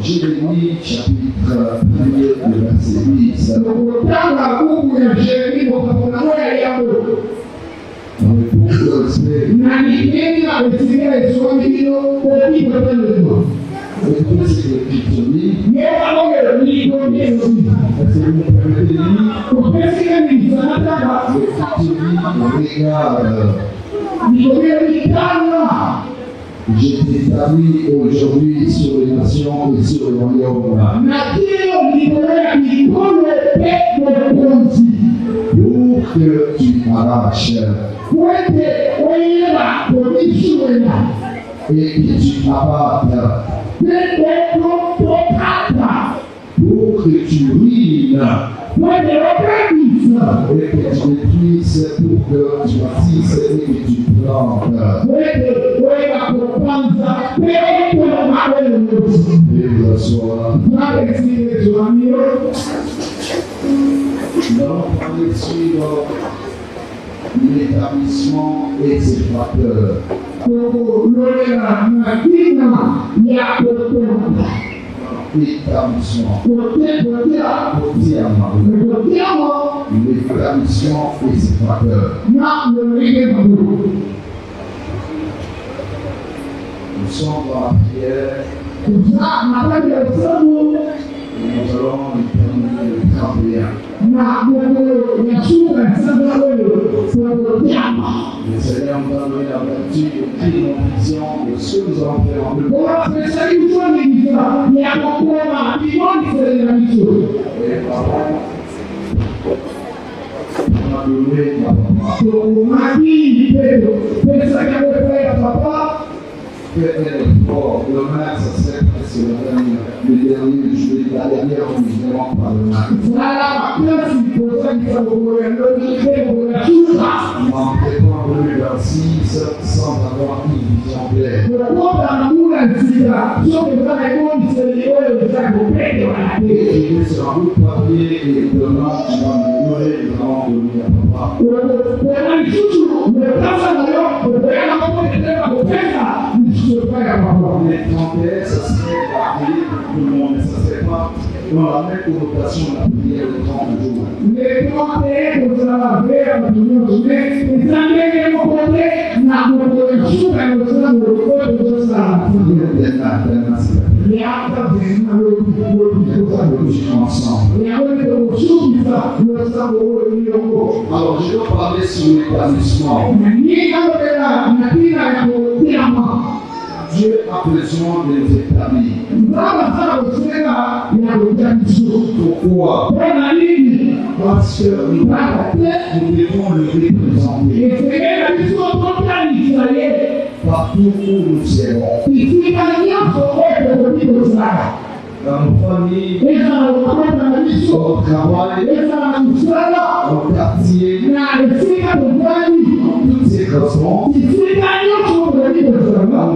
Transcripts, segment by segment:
Jérémie chapitre 1er verset 10. Je t'établis aujourd'hui sur les nations et sur le royaume. Pour que tu m'arraches et que tu m'abattes. Pour que tu ruines et que tu détruises, pour que tu bâtisses et que tu plantes. Vive soit. Nous allons suivre l'établissement et ses facteurs. L'établissement. L'établissement et ses facteurs. Nous sommes dans la prière. Nous allons terminer le 31. Le Seigneur nous a donné la vertu de prier nos visions de ce que nous allons faire en deux. Et papa, on a donné à papa. Faites l'effort, demain, ça serait presque le dernier jour, la dernière vision par le matin. En préparant le verset sans avoir une vision claire. Et il est sur un bout de papier et demain, tu vas me donner le grand donner à papa. Les 31, ça serait la prière pour tout le monde, mais ça ne serait pas dans la même connotation de la prière de 30 jours. Les 31, pour la prière de tout le monde, alors, je vais parler sur l'établissement. Dieu a besoin de nous établir. Pourquoi? Parce que nous devons le représenter partout où nous serons. Dans nos familles, au travail, au quartier, dans toutes ces raisons, nous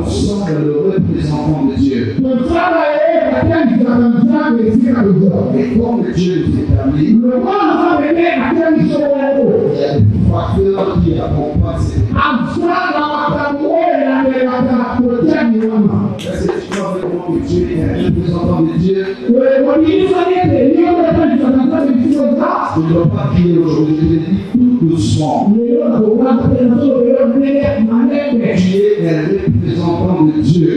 sommes le représentant de Dieu. Et comme Dieu nous établit, il y a des facteurs qui accompagnent cette est-ce que tu vois vraiment que Dieu est un représentant de Dieu? Je ne dois pas crier aujourd'hui, je te dis tout doucement. Tu es un représentant de Dieu.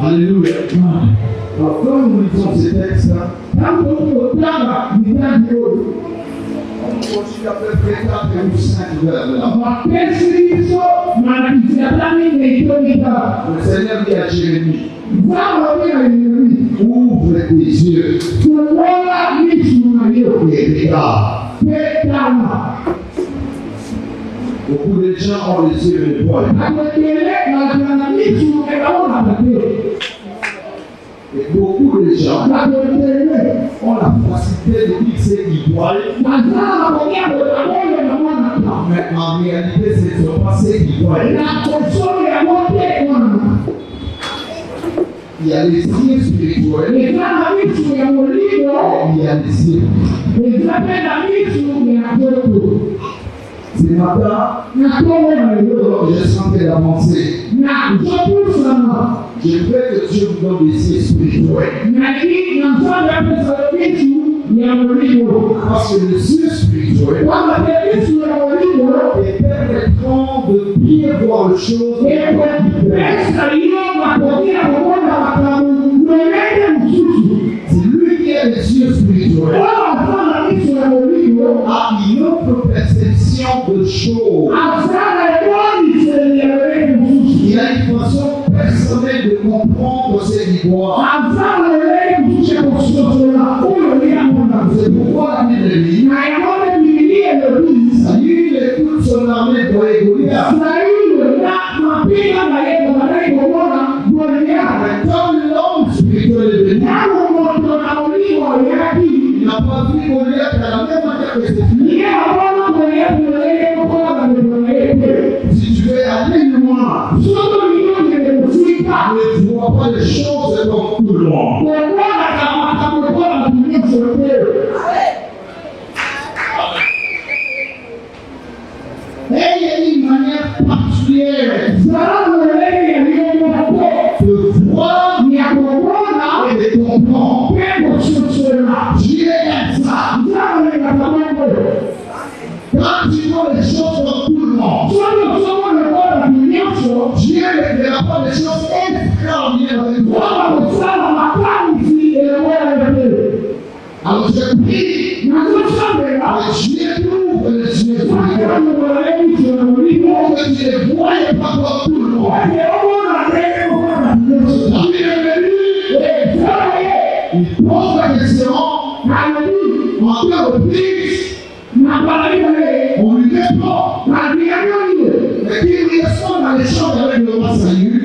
Alléluia. Alors, quand nous lisons ces textes, on continue à faire 4 ou 5 vers là. Le Seigneur dit à Jérémie, ouvre tes yeux et regarde. Beaucoup de gens ont les yeux de poil. Et beaucoup de gens ont la facilité de fixer du poil. Mais en réalité, ce ne sont pas ceux qui voient. Il y a les signes spirituels. Il y a les signes. Ce matin, je sentais la pensée. Je veux que Dieu vous donne des signes spirituels. Parce que le signe spirituel permettront de bien voir les choses. C'est lui qui est le signe spirituel. A une autre perception de choses. Il a une façon personnelle de comprendre ses histoires. C'est pourquoi la Bible dit Saül et toute son armée pour Goliath. Quand l'homme spirituel est venu, il n'a pas vu Goliath à la même manière que c'est fini. Si tu veux aller loin, ne vois pas les choses comme tout le monde. Et il y a une manière particulière de voir et de comprendre. Dieu aime ça. Quand tu vois les choses comme tout le monde, Dieu ne verra pas les choses extraordinaires avec toi. Alors je prie, Dieu t'ouvre les yeux pour que tu ne voies pas comme tout le monde. Il pose la question, en plein reprise, on lui répond. Mais qu'il répond dans l'échange avec le roi Saül.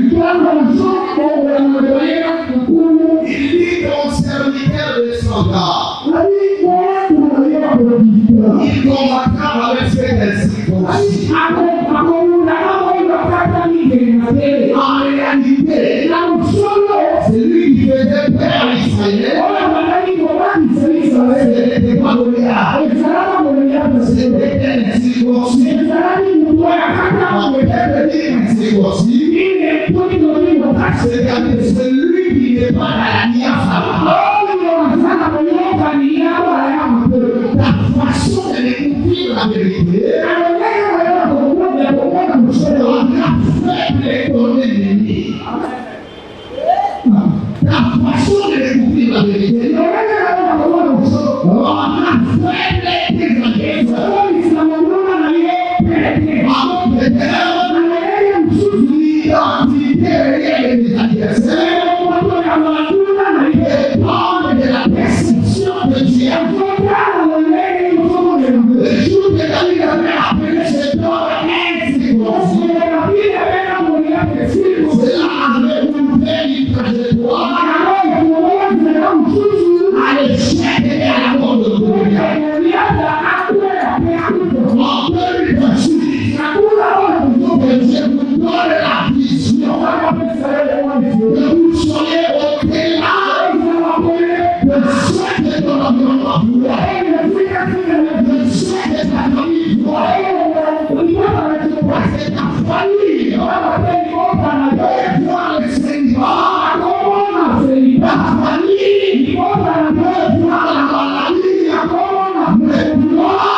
Il dit ton serviteur descendra. Il combattra avec ses ainsi. En réalité, c'est lui qui faisait peur à Israël. C'était pas Goliath. C'était un circoncis. C'est-à-dire celui qui n'est pas dans l'alliance la façon de découvrir la vérité fait ton ennemi. La façon de découvrir la vérité l'identité réelle des adversaires dépend de la perception de Dieu. Le jour que David avait appelé cet homme incirconcis, cela avait ouvert une trajectoire à l'échec et à la mort de Goliath. En 2028, que Dieu vous donne la vision que vous soyez au delà de souhait de ton environnement, de souhait de ta famille, parce que ta famille doit voir le Seigneur, ta famille doit voir la maladie, le gloire,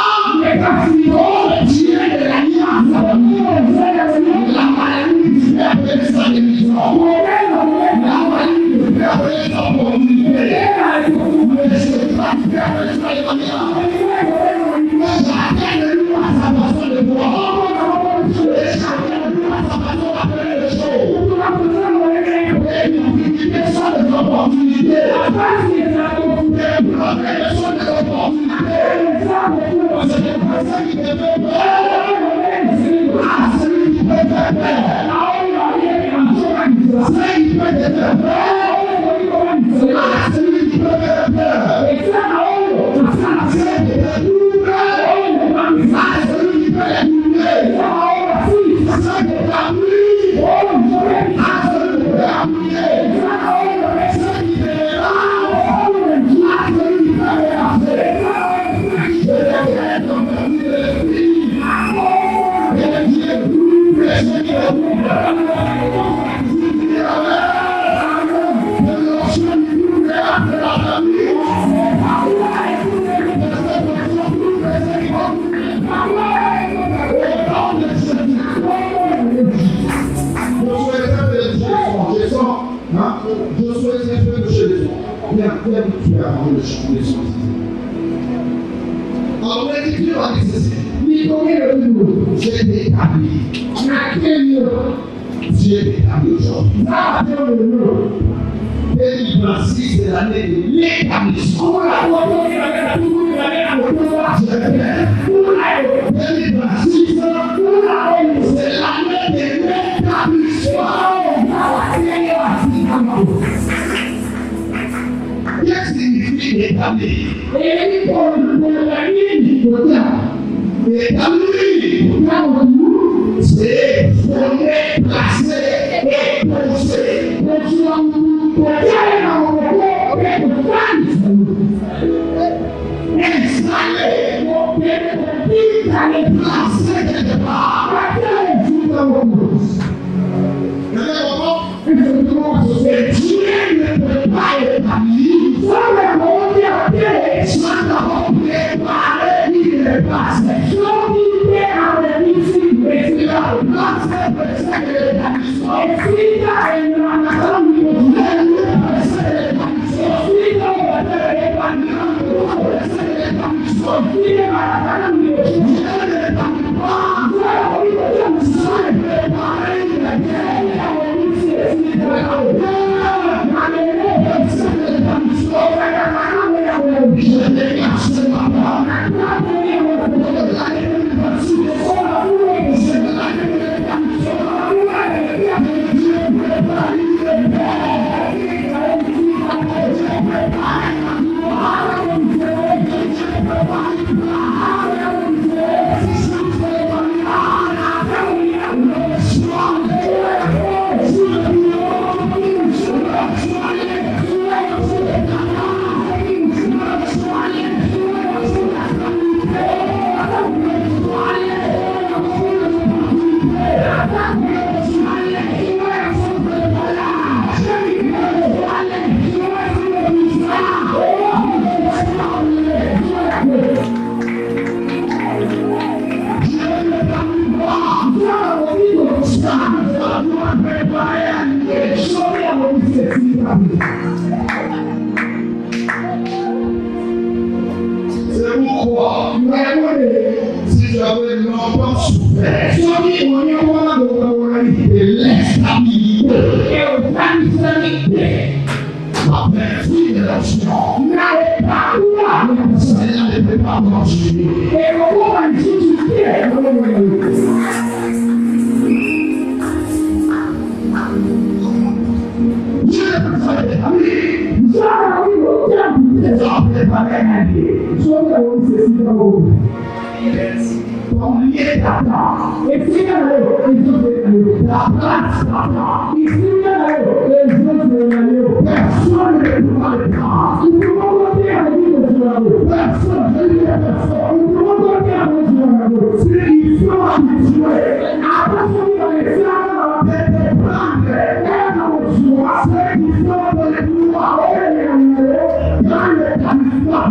Dieu de l'alliance. La maladie du père de sa guérison. La maladie du père de sa mobilité. Mais je ne pas du père de sa évaluation. Chacun de nous a sa façon de voir. Et chacun de nous a sa façon d'appeler les choses. Et nous besoin des opportunités. Nous avons besoin des opportunités. C'est pour ça qu'il te fait peur. Ah, celui qui peut te faire peur. Celui qui peut te faire peur. Ah, celui qui peut te faire peur. Ah, celui qui peut te doubler. Ah, celui qui peut te doubler. Ah, celui qui peut appuyer. Je souhaite faire de chez les autres. Viens tu es avant de changer les choses. Alors l'écriture a dit ceci. C'est établi. Dieu est établi aujourd'hui. 2026, c'est l'année de l'établissement. 2026, c'est l'année de l'établissement. Qu'est-ce qui signifie établi? Établi, c'est fondé, placé et posé. Installé, placé quelque part. Dieu ne peut pas établir sans d'abord préparer une place. C'est pourquoi, si j'avais longtemps souffert de l'instabilité et la perfide de l'action, celle-là ne peut pas continuer. Ton lieu d'attente. La place d'attente. Personne ne pourra le prendre. Personne ne le fera. Ils sont habitués à passer les flammes de prendre et dans ceux qui sont dans les pouvoirs dans l'établissement.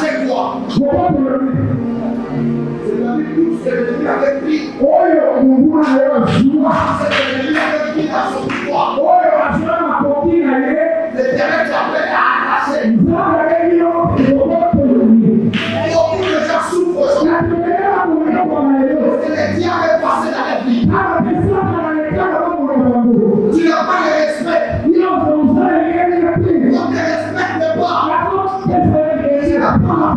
C'est quoi? lui. Cet ennemi avait pris dans son pouvoir. L'Éternel t'appelle à arracher. Beaucoup de gens souffrent. Les diables est passé dans la vie. Tu n'as pas le respect. On ne te respecte pas. Tu n'as pas la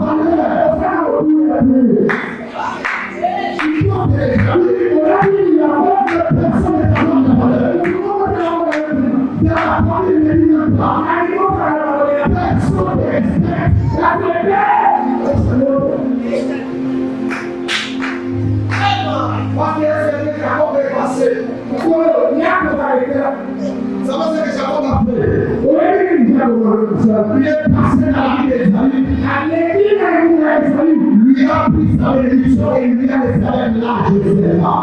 valeur. Ça va, c'est que Jacob a fait. Il est passé dans la vie d'Esaü. Lui a pris sa bénédiction et lui a laissé là, je ne sais pas.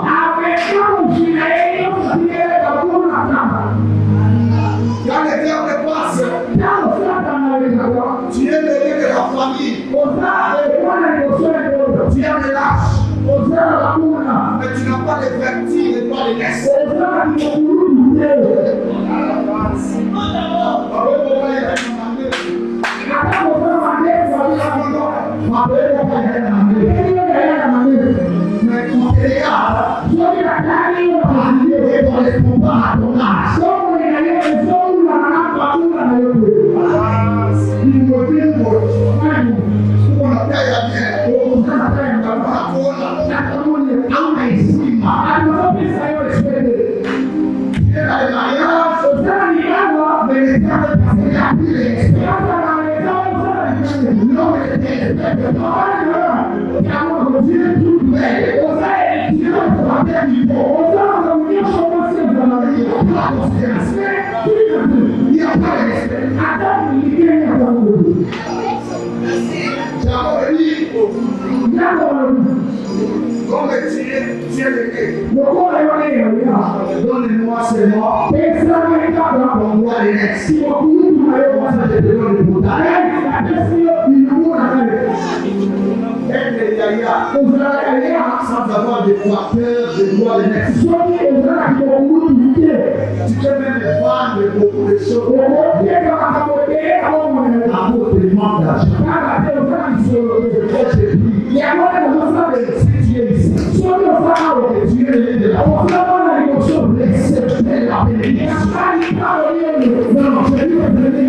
Quand le diable passe, tu es l'heureux de la famille. Tu es le lâche. Mais tu n'as pas de vertige et pas de laisse. Donne-moi seulement. Sans avoir de quoi peur, de quoi les nexes. Tu peux même vendre beaucoup de choses. À cause des manques d'argent. Si tu es ici, tu es le de la foi. Acceptez la bénédiction. Non, je lui ai donné.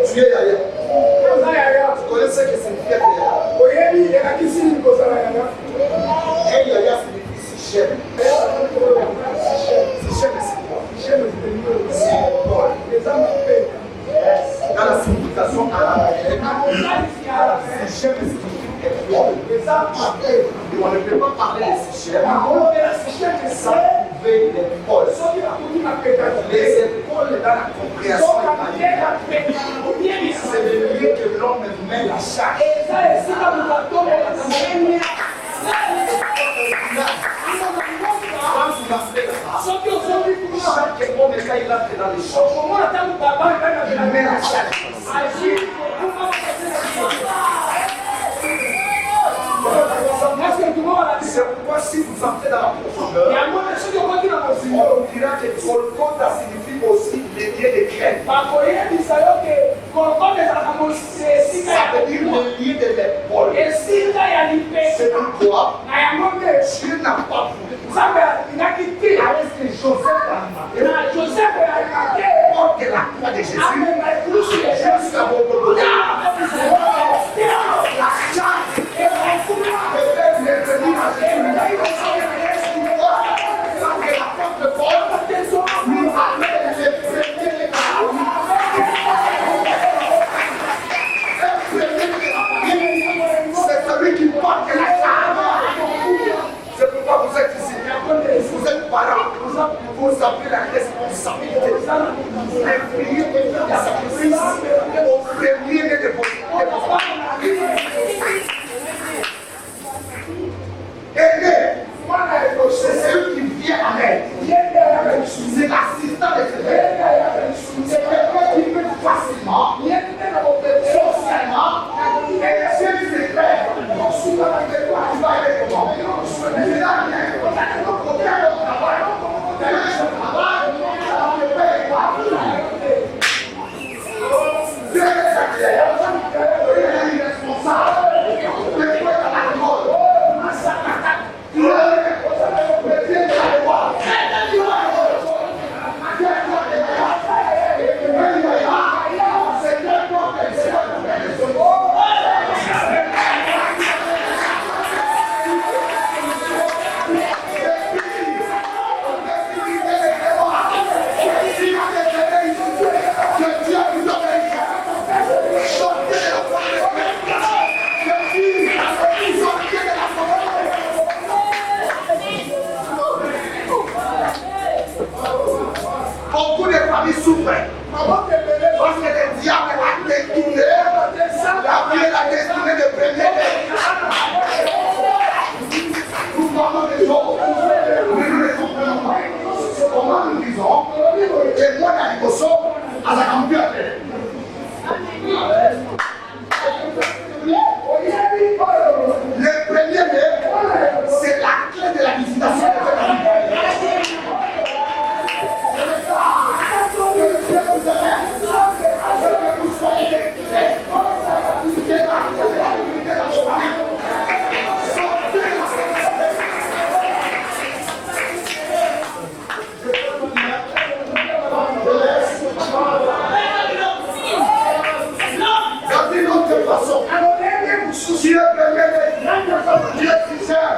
Tu es Yaya. Tu connais ce que signifie Yaya? Et Yaya signifie Sichem. Sichem c'est quoi? C'est Paul. Dans la signification arabe, Sichem signifie étoile. Et on ne peut pas parler de Sichem sans trouver les épaules. Les épaules dans la compréhension italienne, c'est le lieu que l'homme met la charge. Chaque homme, quand il entre dans les champs, il met la charge. C'est pourquoi si vous entrez dans la profondeur, on dira que Golgotha signifie aussi les lieux de crête. Ça veut dire le lieu de l'épaule. C'est pourquoi Dieu n'a pas voulu. Avec ce que Joseph a porte la croix de Jésus jusqu'à Golgotha. La charge vous avez la responsabilité de prier pour faire des sacrifices au premier de vos aidez. C'est celui qui vient en aide. C'est l'assistant de Dieu. C'est quelqu'un qui peut facilement, socialement, et c'est secret. Tu vas aider comment? C'est là, beaucoup de familles souffrent. Parce que le diable a détourné la vie et la destinée de premier. Nous parlons des autres, mais nous ne les comprenons pas. Comment nous disons que moi, dans les Kosovo, à la campagne, le premier, c'est la clé de la visitation de la vie. Si le premier Dieu qui sert,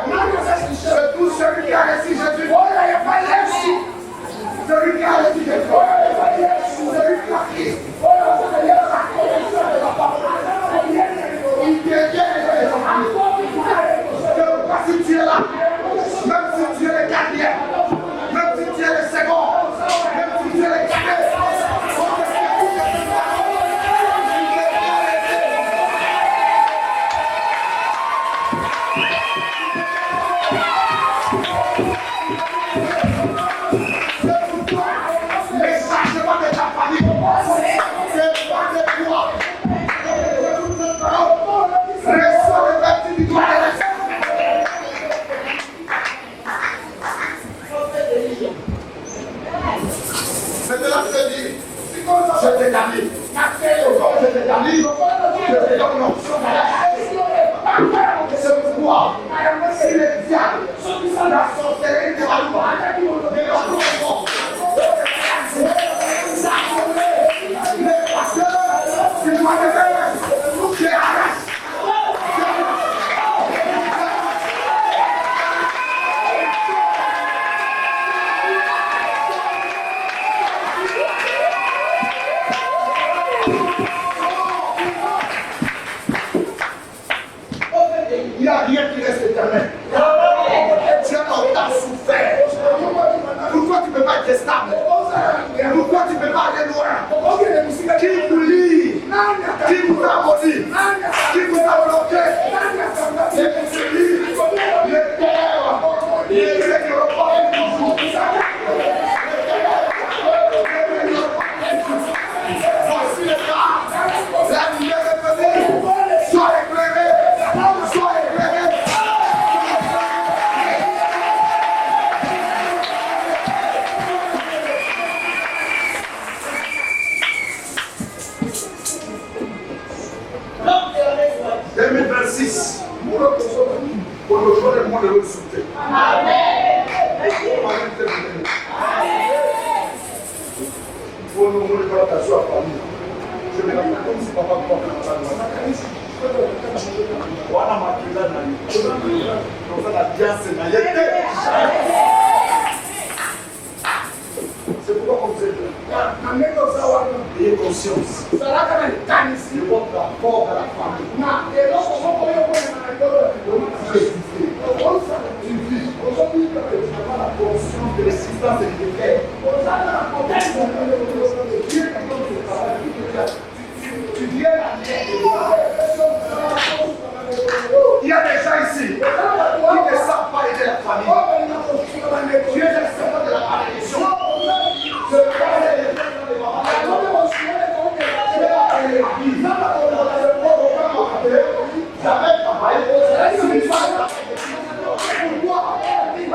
c'est tout celui qui a reçu Jésus. Celui qui a reçu Jésus. Celui qui a Christ. Il devient les familles. Si tu es là, même si tu es le quatrième, même si tu es le second, même si tu es le cadet, c'est pourquoi si le diable, la sorcellerie de la loi, les pasteurs, c'est moi de faire, je arrête. Il n'y a rien qui reste éternel. Tu as souffert. Pourquoi tu ne peux pas être stable? Pourquoi tu ne peux pas aller loin? Qui vous lie? Qui vous a maudit? Qui vous a bloqué? C'est celui, le Père, il est le repas. Voici le cas. La lumière est venue. Sois éclairé. Sois éclairé. Pour le jour du monde de l'autre souffle. Amen. Pour nous montrer la passion à famille. Je vais la faire comme si papa porte la main. Voilà ma crise dans la vie. Donc ça la diance n'a été. C'est pourquoi on sait que ayez conscience de votre rapport à la famille. Tu vis. Aujourd'hui, tu as la conscience de l'existence de l'univers. Il y a des gens ici qui ne savent pas aider la famille. Dieu est le Seigneur de la malédiction. Je parle des gens de j'avais travaillé. Pourquoi? Il n'a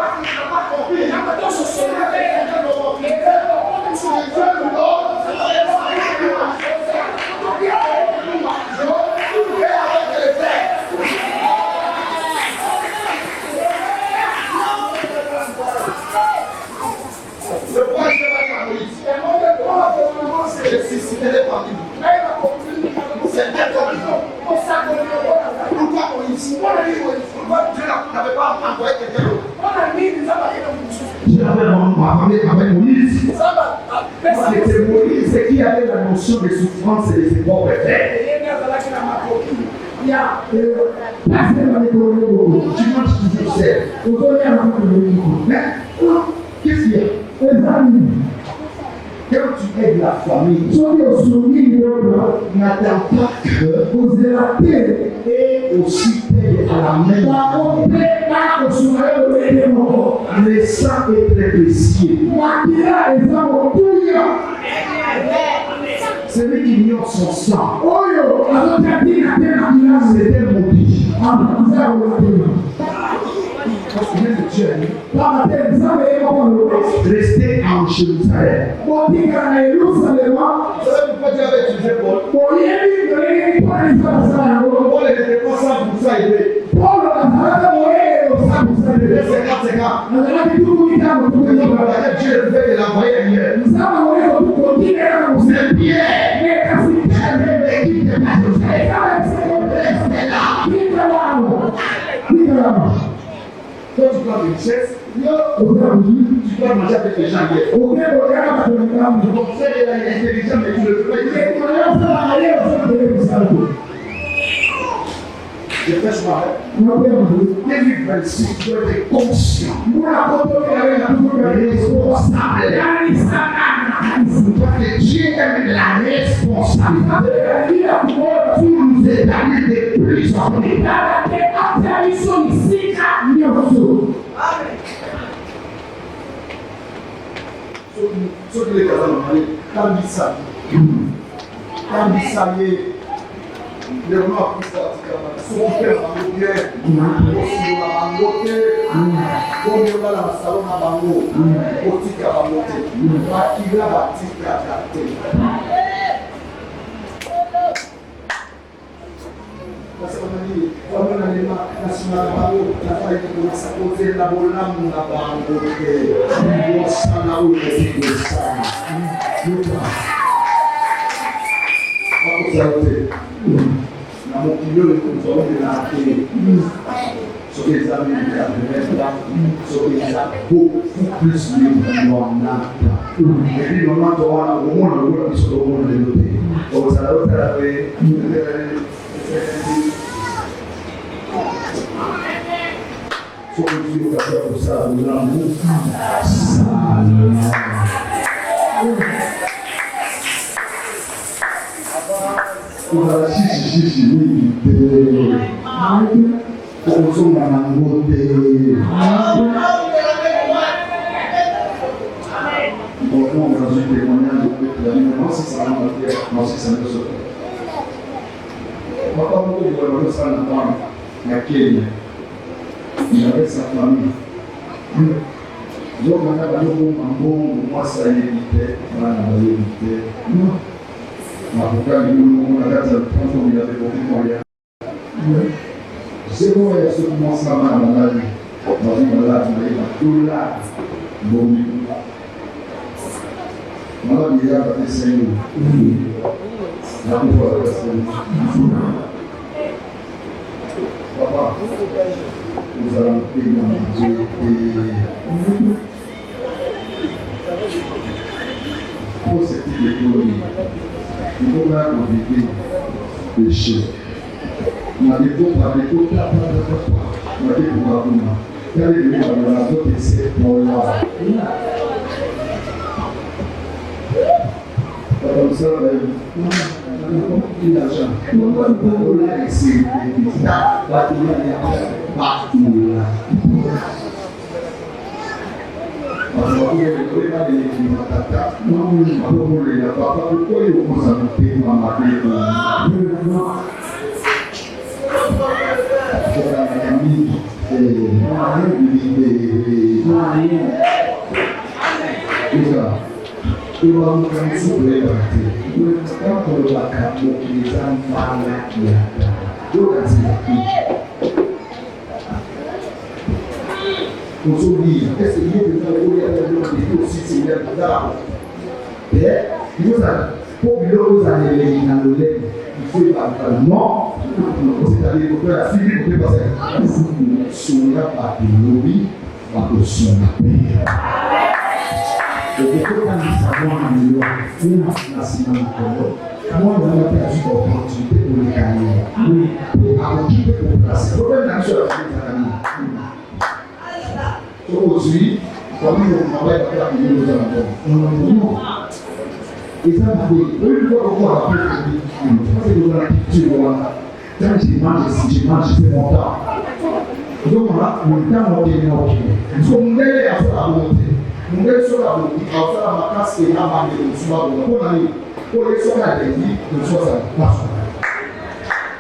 pas compris. J'ai suscité les familles. C'était comme pourquoi Moïse? Pourquoi Dieu n'avait pas envoyé quelqu'un d'autre? Dieu avait envoyé avec Moïse. C'était Moïse qui avait la notion de souffrance et de ses propres frères. Tu manges toujours seul. Mais qu'est-ce qu'il y a? Quand tu aides la famille, n'attends pas que vous et aussi payer à la main. Le sang est très précieux. Celui qui ignore son sang, c'est un maudit. Restez en Jérusalem. Vous savez pourquoi Dieu avait utilisé Paul? Paul n'était pas 100% aidé. Dieu devait l'envoyer ailleurs. C'est bien. Quand tu prends une chaise, tu dois manger avec les gens hier. Donc c'est intelligent, mais tu ne peux pas je fais ce matin. Début 26, tu dois être conscient. Responsable. Parce que Dieu aime la responsabilité. Tu nous es donné de plus en plus. Ceux qui les casent, quand ils savent, les gens ont pris ça, ceux qui font la bien, aussi la beauté, comme il y a dans le salon à Bango, boutique à beauté, qui va bâtir à gâter. Parce qu'on a dit, comme on a dit, national Bango, la faille qui commence à poser la bolam à Bango, on s'en a où les filles de ça. Na mokili oyo tozomela te soki eza mingi ya pemenda soki eza beaucoup plus lilonata elilonata wana omona lokola biso tomona lelo te ozala otala pe soki tiyokaka kosala bolamu Ozala chichi mingi te okozonga nango te bon ozazwi témoignage opetela masisa nyonso papa moko boye bazosala na bana ya Kenya il avait sa famille zokanga bazoboma mbongo mwasi ayebi te bana bayebi te Mapokali nous on a la transformation il avait beaucoup de moyens. C'est bon et ce commence à mal dans la vie. Dans une malade, tout là, bon. Malade il y a des signes. La pauvre personne. Papa, nous allons payer mon Dieu pour cette économie. Il faut là éviter le péché. On a des fois par des côtés, on a des fois par des côtés. Quel est le meilleur de la zone de ces points-là? Aujourd'hui, comme on travaille avec la communauté de la et ça m'a dit, une fois qu'on a fait c'est que dans la culture, quand je mange, c'est mon temps. Donc, mon temps, on est OK. Donc, on est à faire la volonté. On est sur la volonté, on va faire la casse et la main de soi. Pour les soins à l'église, de soi, ça passe.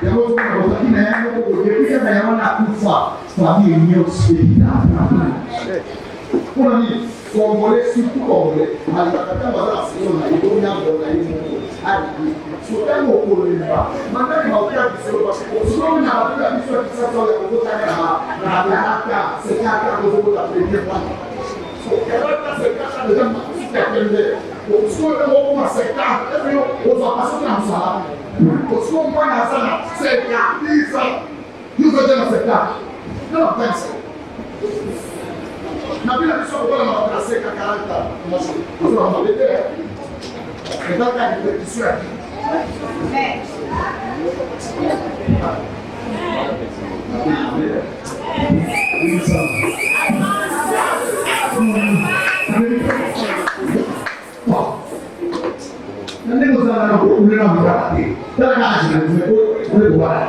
Il y a beaucoup de choses qui n'ont depuis qu'il y a un coup de famille union spirituelle. Pour la vie, Congolais, surtout Congolais, à la Catane, on a fait un peu de temps, on a eu sur un mot pour le débat. Maintenant, il m'a fait un peu de temps. Si on a fait un peu de temps, on a fait un peu c'est un cas de la première fois. C'est un cas de la première fois. Parce que on va passer dans ça. Parce qu'on va dans ça, c'est ça. Nous faisons dans cette table. Non, pense. Na bila kusoma kwa madrasa ya karanta. Nous on va le faire. C'est dans la répétition. Nanti kita akan berkumpul berarti. Terkait dengan berbuat.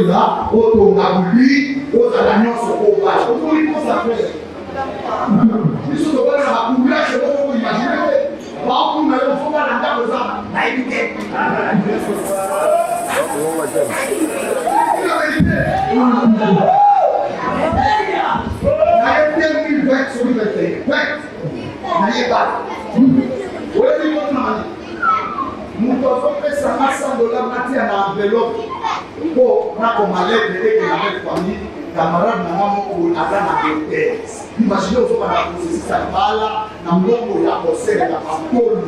Là, on a voulu, on a l'annonce au combat. On voulait qu'on s'appelle. Les choses au bas de la couleur, c'est bon pour imaginer. Par contre, on a le fond dans la table, ça a évité. Nous devons faire $100 mati à enveloppe pour commander et que la famille, camarade, maman, à la côté. Imaginez au fond la processus à bala, dans le monde où la possède la parole.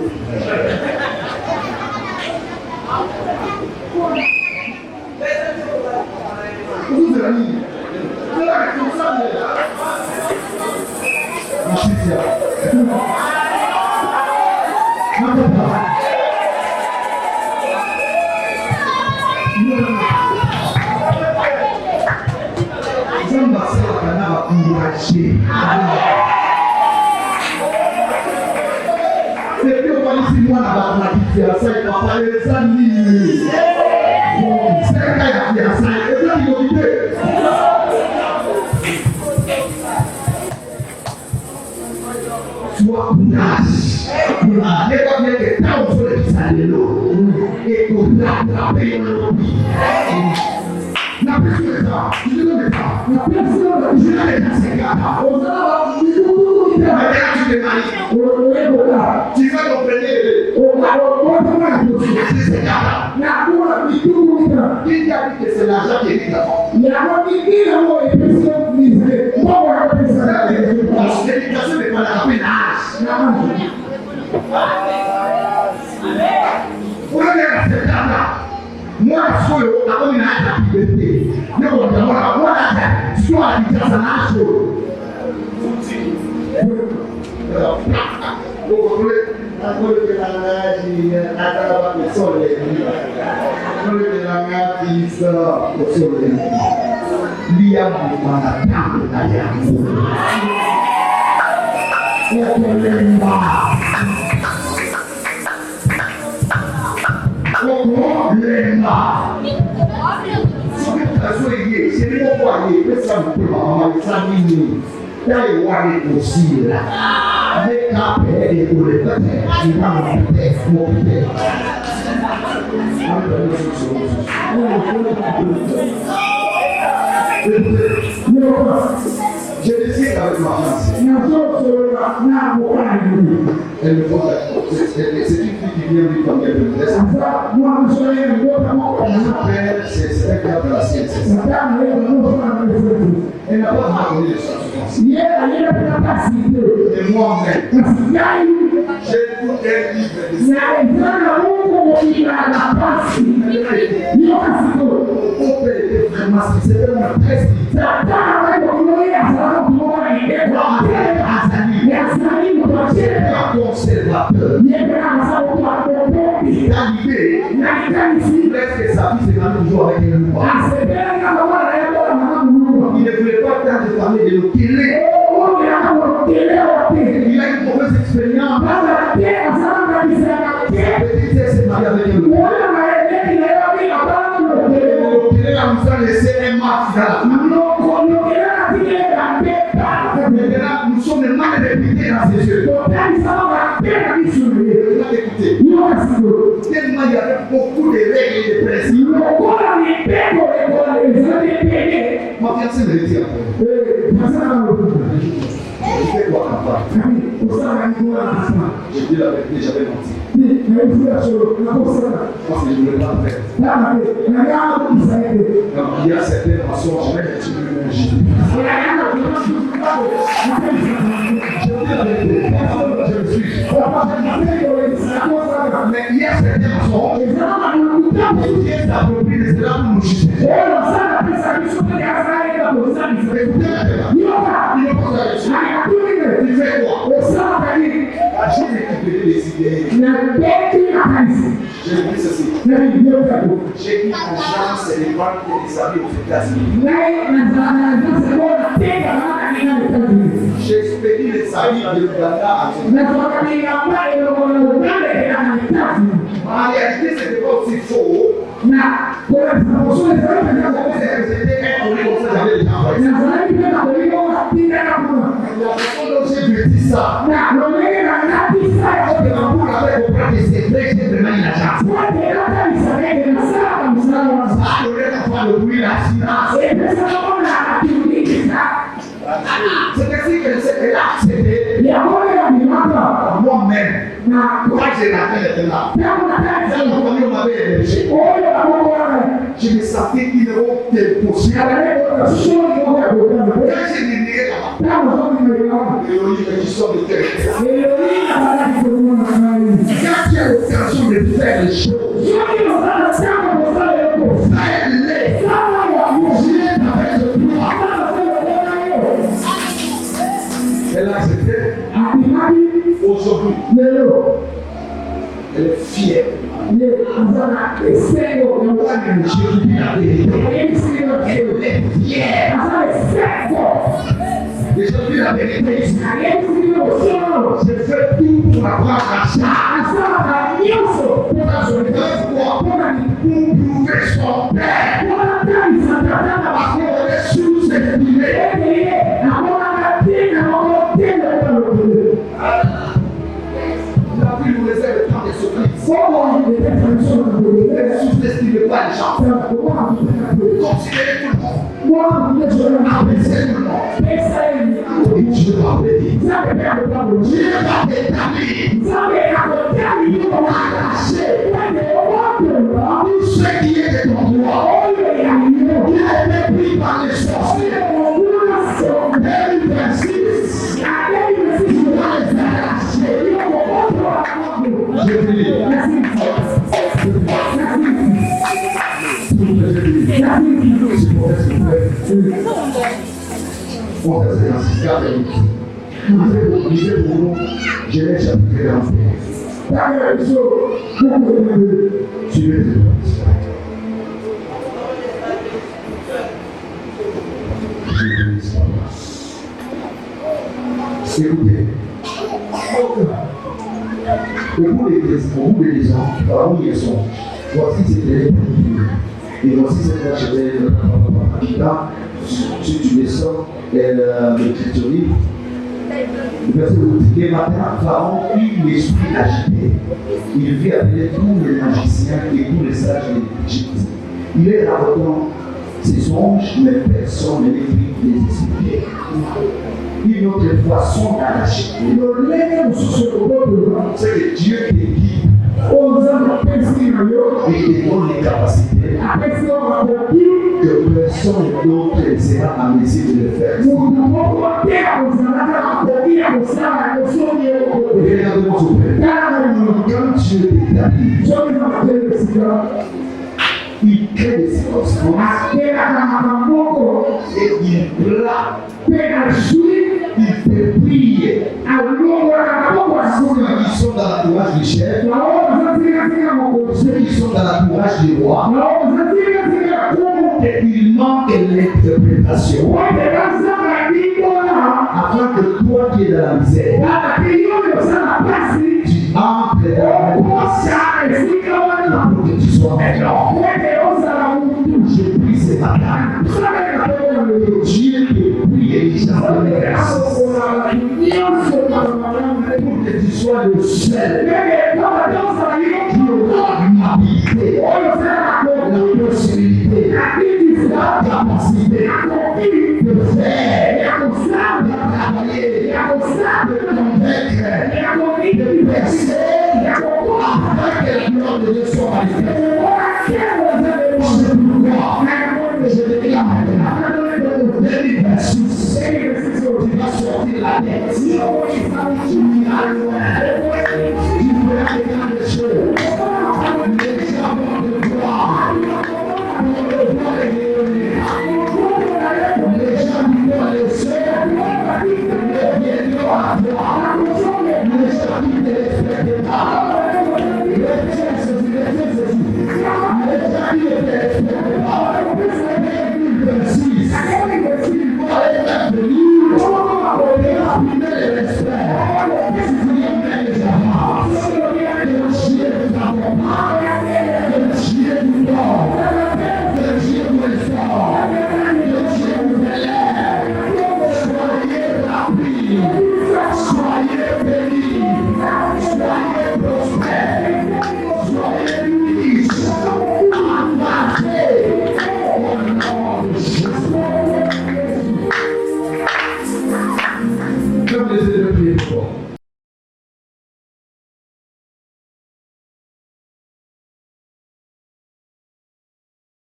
Vous avez mis. Vous avez tout ça. C'est plus au palais si moi n'a pas dit que ça il va parler de ça ni. C'est un cas qui a ça et là il va dire. Sois courage. Ne pas bien que tant sur les salés et pour la paix na pessoa que na pessoa que já é chegada ou não tudo que tem vai ter que mais ou é se vai compreender ou não mais chegada na rua e tudo que já que se lá já que na rua que não é pessoa dizer como é a pessoa a dedicação de para apenas na moi, je suis là, on a la liberté. Mais on a la soit la différence. liya mwanadamu na yangu. Okolemba. Okolemba. Sọ yìí ṣe ní wọ́n wà ní ìgbésẹ̀ àbúrò àwọn ìsáni ní láì wá ní òsì rà. Mẹ́ka bẹ́ẹ̀ ni olè pẹ̀tẹ̀ ìgbà wọn pẹ̀tẹ̀ fún ọ pẹ̀tẹ̀. Je le sais avec ma face. Elle me voit, c'est une fille qui vient du temps qu'elle me laisse. C'est un gars de la science. Elle n'a pas demandé de ça. Et moi-même, j'ai tout un livre de ça. Mon père était vraiment c'était mon test. Conservateur. Presque sa vie c'est quand même toujours avec une voix. Il ne voulait pas tant de parler de nos télé. Il a une mauvaise expérience. Petite sœur s'est mariée avec un homme. Il a laissé un match dans la maintenant, nous sommes les mal réputés dans ses yeux. Écoutez, tellement il y avait beaucoup de règles et de principes. Ma fiancée me dit après. Je fais quoi papa? Je dis la vérité, j'avais menti. Parce que je ne voulais pas le faire. Il y a certaines façons, je vais continuer mon gîte. Je dis la vérité, je me suis. Mais il y a certaines façons, qui est approprié de cela pour nous juger. Il fait quoi? J'ai récupéré les idées. J'ai dit ceci. J'ai dit aux gens, c'est les banques et les amis aux États-Unis. J'ai expédié les amis de l'Ouganda à en réalité, c'était pas aussi faux. C'était un collègue comme ça, j'avais déjà envoyé. La façon dont j'ai dit ça, pour avait compris que c'est vrai, j'ai vraiment une agence. Ça aurait pas le bruit, la silence. C'est ainsi que c'était là, c'était moi-même. Quand j'ai raté le là, on m'avait hébergé. Je me sentais qu'il est possible. Quand j'ai dénigré là-bas, Elohim qui sort de terre. Quand tu as l'occasion de faire les choses, fais-les. Elle a accepté. Aujourd'hui, elle est fière. Je dis la vérité. Elle est fière. Et je dis la vérité. Je fais tout pour avoir la charge. Pour la solidarité. Pour prouver son père. Parce qu'on est sous-estimé. La vie nous réserve le temps de souffrir. Ne sous-estimez pas les gens. Considérez tout le monde. Appréciez tout le monde. Et Dieu va bénir. Dieu va t'établir. Arracher tout ce qui est de ton droit. Qui a été pris par les sorciers. Et il persiste. Je prie. Je l'ai chapitré dans ce Écoutez, beaucoup de gens, parmi les gens, voici c'était et voici cette fois j'étais là, si tu descends le trésorier, le verset où il dit les matins, Pharaon eut l'esprit agité. Il vit appeler tous les magiciens et tous les sages d'Égypte. Il est rapportant ses anges, mais personne ne les prit les expliquer. Une autre fois, son âge. C'est que Dieu te dit et te donne les capacités que personne d'autre ne sera en mesure de le faire. Regardez-moi s'il vous plaît. Quand Dieu t'établit, il crée des circonstances et il te prie. Ceux qui sont dans l'entourage du chef, ceux qui sont dans l'entourage du roi, il manque l'interprétation afin que toi qui es dans la misère, tu entres dans la misère pour que tu sois maintenant. Je prie ce matin que Dieu te prie et il s'en grâce pour que tu sois le seul qui aura l'habilité, la possibilité, la capacité de faire, de travailler, de convaincre, de percer, afin que la gloire de Dieu soit manifestée. Je déclare maintenant, 2026, tu vas sortir la tête. Tu iras loin.